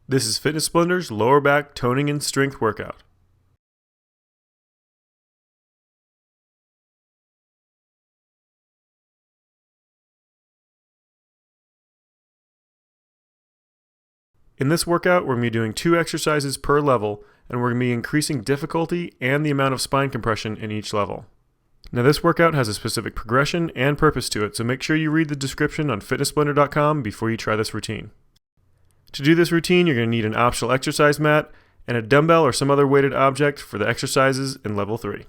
This is Fitness Splender's lower back toning and strength workout. In this workout, we're going to be doing 2 exercises per level, and we're going to be increasing difficulty and the amount of spine compression in each level. Now, this workout has a specific progression and purpose to it, so make sure you read the description on fitnesssplender.com before you try this routine. To do this routine, you're going to need an optional exercise mat and a dumbbell or some other weighted object for the exercises in level 3.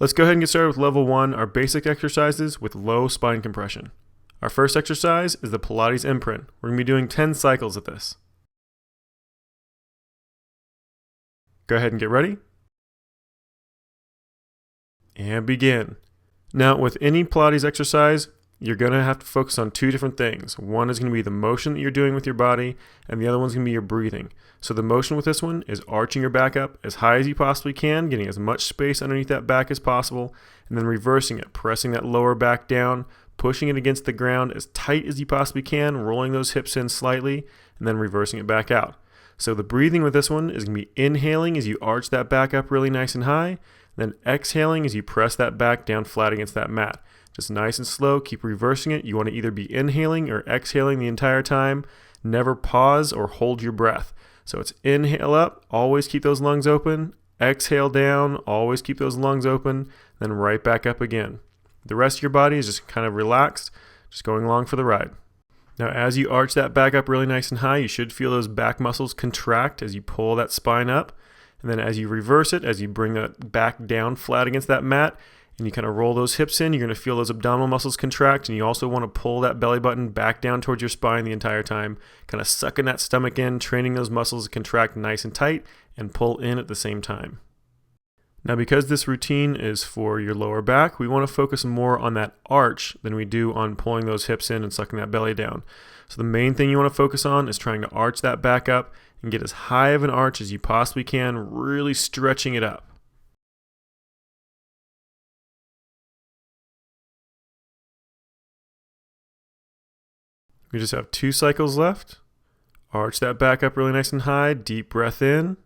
Let's go ahead and get started with level 1, our basic exercises with low spine compression. Our first exercise is the Pilates imprint. We're going to be doing 10 cycles of this. Go ahead and get ready. And begin. Now, with any Pilates exercise, you're going to have to focus on 2 different things. One is going to be the motion that you're doing with your body, and the other one's going to be your breathing. So the motion with this one is arching your back up as high as you possibly can, getting as much space underneath that back as possible, and then reversing it, pressing that lower back down, pushing it against the ground as tight as you possibly can, rolling those hips in slightly, and then reversing it back out. So the breathing with this one is going to be inhaling as you arch that back up really nice and high, then exhaling as you press that back down flat against that mat. Just nice and slow, keep reversing it. You want to either be inhaling or exhaling the entire time. Never pause or hold your breath. So it's inhale up, always keep those lungs open. Exhale down, always keep those lungs open. Then right back up again. The rest of your body is just kind of relaxed, just going along for the ride. Now, as you arch that back up really nice and high, you should feel those back muscles contract as you pull that spine up. And then as you reverse it, as you bring that back down flat against that mat, and you kind of roll those hips in, you're going to feel those abdominal muscles contract, and you also want to pull that belly button back down towards your spine the entire time, kind of sucking that stomach in, training those muscles to contract nice and tight, and pull in at the same time. Now, because this routine is for your lower back, we want to focus more on that arch than we do on pulling those hips in and sucking that belly down. So the main thing you want to focus on is trying to arch that back up and get as high of an arch as you possibly can, really stretching it up. We just have 2 cycles left. Arch that back up really nice and high, deep breath in.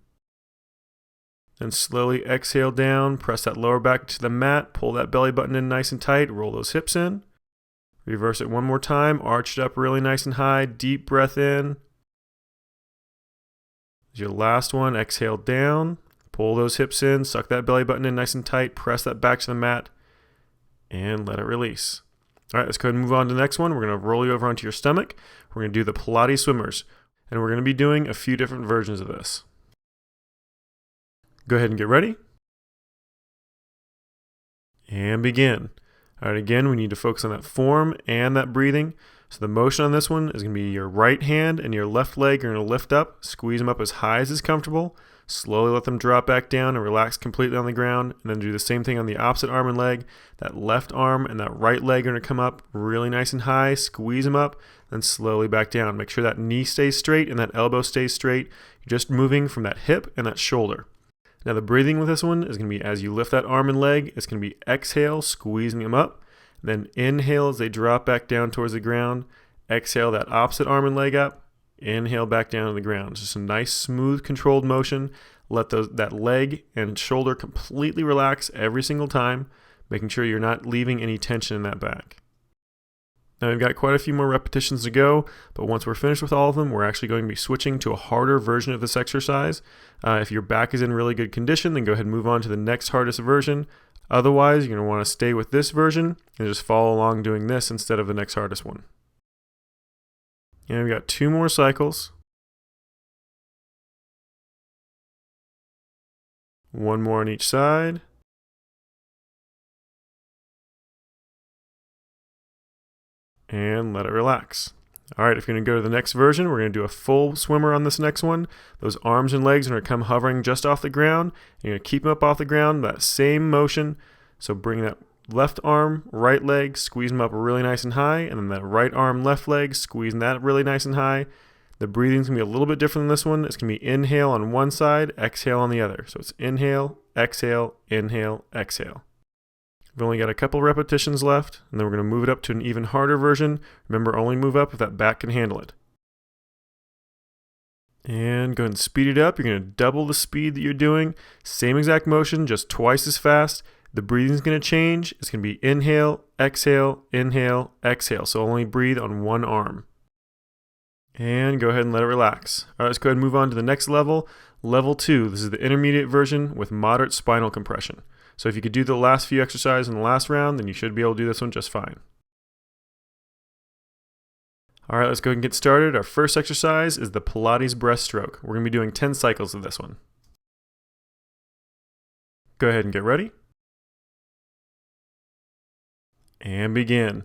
Then slowly exhale down, press that lower back to the mat, pull that belly button in nice and tight, roll those hips in. Reverse it one more time, arch it up really nice and high, deep breath in. As your last one, exhale down, pull those hips in, suck that belly button in nice and tight, press that back to the mat, and let it release. All right, let's go ahead and move on to the next one. We're going to roll you over onto your stomach. We're going to do the Pilates swimmers, and we're going to be doing a few different versions of this. Go ahead and get ready. And begin. All right, again, we need to focus on that form and that breathing. So the motion on this one is going to be your right hand and your left leg are going to lift up, squeeze them up as high as is comfortable, slowly let them drop back down and relax completely on the ground, and then do the same thing on the opposite arm and leg. That left arm and that right leg are going to come up really nice and high, squeeze them up, then slowly back down. Make sure that knee stays straight and that elbow stays straight. You're just moving from that hip and that shoulder. Now the breathing with this one is going to be as you lift that arm and leg, it's going to be exhale, squeezing them up. Then inhale as they drop back down towards the ground. Exhale that opposite arm and leg up. Inhale back down to the ground. Just a nice, smooth, controlled motion. Let that leg and shoulder completely relax every single time, making sure you're not leaving any tension in that back. Now we've got quite a few more repetitions to go, but once we're finished with all of them, we're actually going to be switching to a harder version of this exercise. If your back is in really good condition, then go ahead and move on to the next hardest version. Otherwise, you're going to want to stay with this version and just follow along doing this instead of the next hardest one. And we've got 2 more cycles. 1 more on each side. And let it relax. All right, if you're going to go to the next version, we're going to do a full swimmer on this next one. Those arms and legs are going to come hovering just off the ground. You're going to keep them up off the ground, that same motion. So bring that left arm, right leg, squeeze them up really nice and high, and then that right arm, left leg, squeezing that really nice and high. The breathing's going to be a little bit different than this one. It's going to be inhale on one side, exhale on the other. So it's inhale, exhale, exhale. We've only got a couple repetitions left, and then we're going to move it up to an even harder version. Remember, only move up if that back can handle it. And go ahead and speed it up. You're going to double the speed that you're doing. Same exact motion, just twice as fast. The breathing is going to change. It's going to be inhale, exhale, inhale, exhale. So only breathe on one arm. And go ahead and let it relax. All right, let's go ahead and move on to the next level. Level 2, this is the intermediate version with moderate spinal compression. So if you could do the last few exercises in the last round, then you should be able to do this one just fine. All right, let's go ahead and get started. Our first exercise is the Pilates breaststroke. We're going to be doing 10 cycles of this one. Go ahead and get ready. And begin.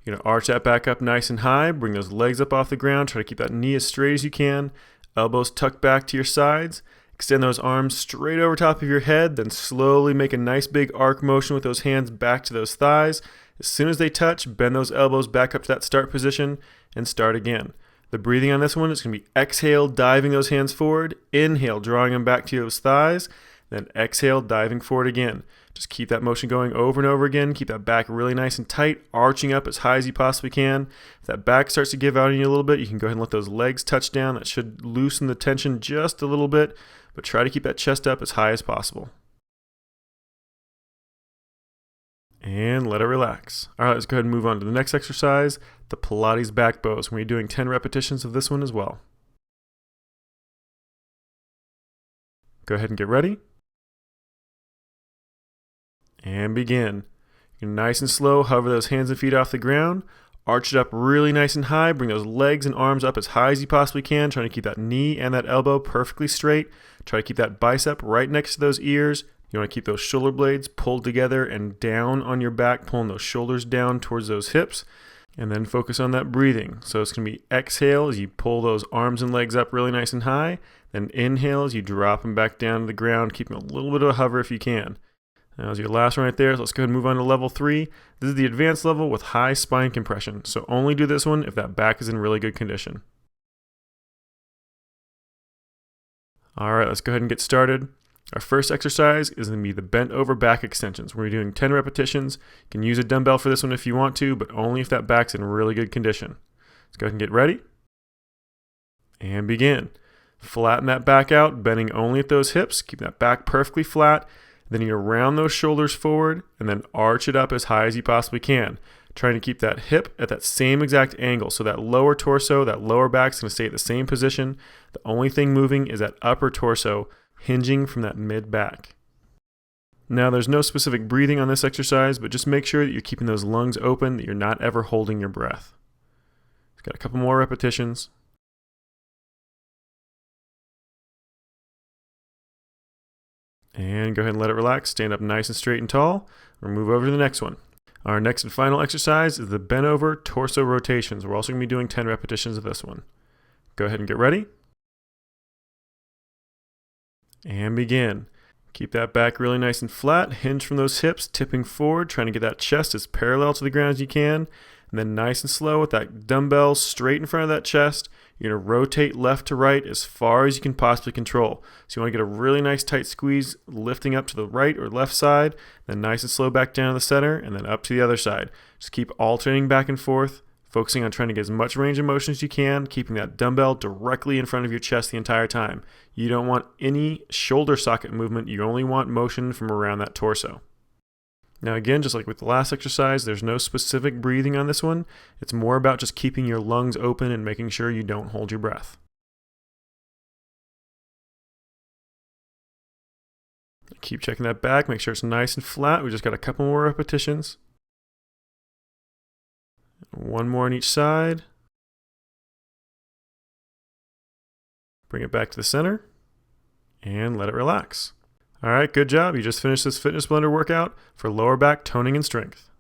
You're going to arch that back up nice and high. Bring those legs up off the ground. Try to keep that knee as straight as you can. Elbows tucked back to your sides. Extend those arms straight over top of your head. Then slowly make a nice big arc motion with those hands back to those thighs. As soon as they touch, bend those elbows back up to that start position and start again. The breathing on this one is going to be exhale, diving those hands forward. Inhale, drawing them back to those thighs. Then exhale, diving forward again. Just keep that motion going over and over again. Keep that back really nice and tight, arching up as high as you possibly can. If that back starts to give out on you a little bit, you can go ahead and let those legs touch down. That should loosen the tension just a little bit, but try to keep that chest up as high as possible. And let it relax. All right, let's go ahead and move on to the next exercise, the Pilates back bows. We're doing 10 repetitions of this one as well. Go ahead and get ready. And begin. You're nice and slow, hover those hands and feet off the ground. Arch it up really nice and high. Bring those legs and arms up as high as you possibly can. Trying to keep that knee and that elbow perfectly straight. Try to keep that bicep right next to those ears. You want to keep those shoulder blades pulled together and down on your back, pulling those shoulders down towards those hips. And then focus on that breathing. So it's going to be exhale as you pull those arms and legs up really nice and high. Then inhale as you drop them back down to the ground, keeping a little bit of a hover if you can. That was your last one right there. So let's go ahead and move on to level 3. This is the advanced level with high spine compression. So only do this one if that back is in really good condition. All right, let's go ahead and get started. Our first exercise is going to be the bent over back extensions. We're doing 10 repetitions. You can use a dumbbell for this one if you want to, but only if that back's in really good condition. Let's go ahead and get ready. And begin. Flatten that back out, bending only at those hips. Keep that back perfectly flat. Then you round those shoulders forward and then arch it up as high as you possibly can. Trying to keep that hip at that same exact angle. So that lower torso, that lower back's going to stay at the same position. The only thing moving is that upper torso hinging from that mid back. Now there's no specific breathing on this exercise, but just make sure that you're keeping those lungs open, that you're not ever holding your breath. It's got a couple more repetitions. And go ahead and let it relax. Stand up nice and straight and tall. We'll move over to the next one. Our next and final exercise is the bent over torso rotations. We're also going to be doing 10 repetitions of this one. Go ahead and get ready. And begin. Keep that back really nice and flat. Hinge from those hips, tipping forward, trying to get that chest as parallel to the ground as you can. And then nice and slow with that dumbbell straight in front of that chest. You're going to rotate left to right as far as you can possibly control. So you want to get a really nice tight squeeze, lifting up to the right or left side, then nice and slow back down to the center, and then up to the other side. Just keep alternating back and forth, focusing on trying to get as much range of motion as you can, keeping that dumbbell directly in front of your chest the entire time. You don't want any shoulder socket movement. You only want motion from around that torso. Now again, just like with the last exercise, there's no specific breathing on this one. It's more about just keeping your lungs open and making sure you don't hold your breath. Keep checking that back, make sure it's nice and flat. We just got a couple more repetitions. One more on each side. Bring it back to the center and let it relax. All right, good job. You just finished this fitness blender workout for lower back toning and strength.